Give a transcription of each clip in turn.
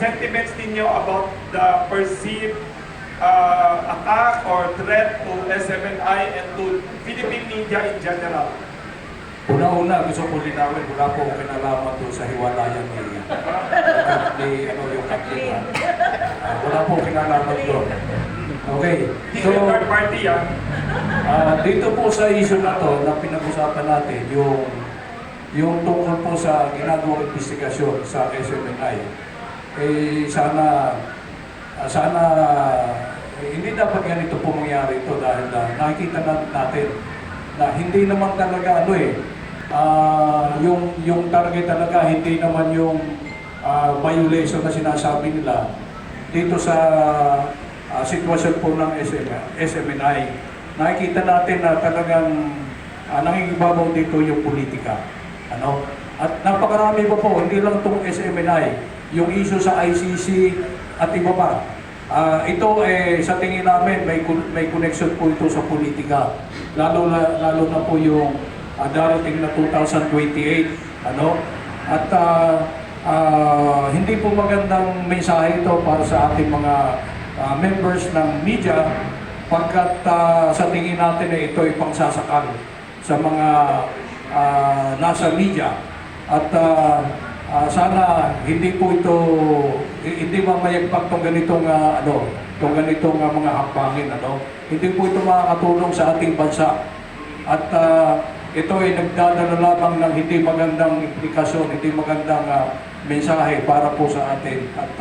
sentiments ninyo about the perceived attack or threat to SMNI and to Philippine media in general? Una-una, gusto ko linawin, wala po akong kinalaman doon sa hiwalayan yung kapitan. Wala po akong kinalaman doon. Okay. So, third party, dito po sa issue na to, na pinag-usapan natin, yung tungkol po sa ginagawang investigasyon sa SMNI, sana hindi dapat ganito po mangyari ito dahil nakikita natin na hindi naman talaga yung target talaga, hindi naman yung violation na sinasabi nila dito sa sitwasyon po ng SMNI. Nakikita natin na talagang nangingibabaw dito yung politika. At napakarami pa po, hindi lang itong SMNI, yung issue sa ICC at iba pa. Ito sa tingin namin may connection po ito sa politika. Lalo na po yung darating na 2028. At hindi po magandang mensahe ito para sa ating mga members ng media pagkat sa tingin natin ito ay pangsasakal sa mga nasa media. At sana hindi po ito, hindi mamayagpag itong ganitong, mga hakbangin. Hindi po ito makakatulong sa ating bansa. At ito ay nagdadala lamang ng hindi magandang implikasyon, hindi magandang mensahe para po sa atin. At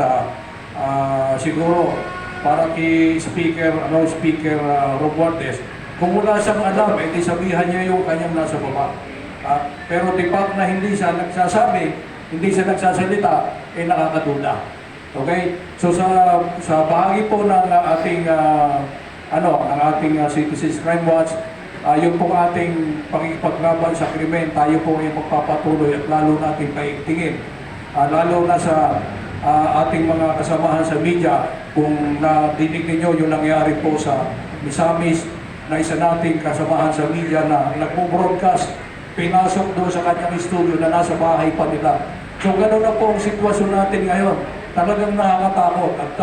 siguro, para kay Speaker Romualdez, kung wala siyang alam, hindi sabihan niya yung kanyang nasa baba. Pero tipak na hindi siya nagsasabi, hindi siya nagsasalita, nakakaduda. Okay? So sa bahagi po ng ating Citizens Crime Watch, yung pong ating pakikipaglaban sa krimen, tayo po ay magpapatuloy at lalo natin paigtingin. Lalo na sa ating mga kasamahan sa media, kung nadinig ninyo yung nangyari po sa Misamis, na isa nating kasamahan sa media na nagpo-broadcast, pinasok doon sa kanyang studio na nasa bahay pa nila. So gano'n na po ang sitwasyon natin ngayon. Talagang nakakatakot. At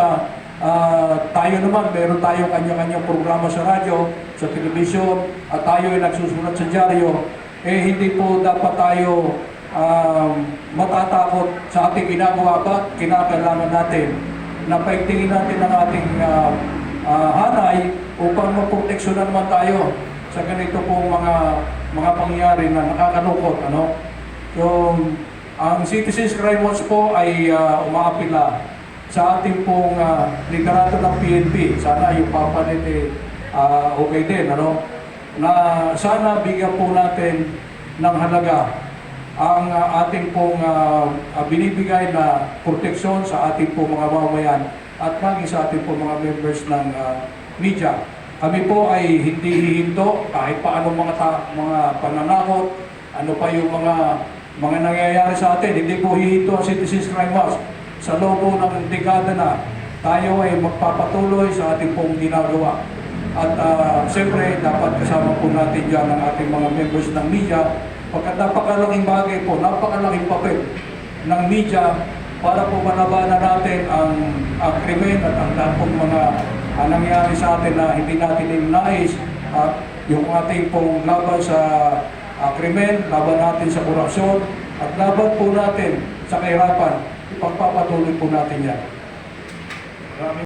tayo naman, meron tayo kanya-kanyang programa sa radyo, sa telebisyon, at tayo ay nagsusulat sa dyaryo. Hindi po dapat tayo matatakot sa ating ginagawa pa. Kinakailangan natin na paigtingin natin ang ating hanay upang maproteksyonan naman tayo sa ganito pong mga pangyayari na nakakalungkot. So, ang Citizens Crime Watch po ay umaapila sa ating pong liderato ng PNP. Sana yung papalit okay din. Na sana bigyan po natin ng halaga ang ating pong binibigay na proteksyon sa ating pong mga mamamayan at maging sa ating pong mga members ng media. Kami po ay hindi hihinto kahit pa anong mga pananakot, ano pa yung mga nangyayari sa atin. Hindi po hihinto ang Citizens Crime Watch. Sa loob po ng dekada na, tayo ay magpapatuloy sa ating pong ginagawa. At siyempre, dapat kasama po natin dyan ang ating mga members ng media. Pagkat napakalaking bagay po, napakalaking papel ng media para po manabanan natin ang krimen at ang lahat pong mga nangyayari sa atin na hindi natin nais. Yung ating pong laban sa krimen, laban natin sa korupsyon, at laban po natin sa kahirapan, ipagpapatuloy po natin yan.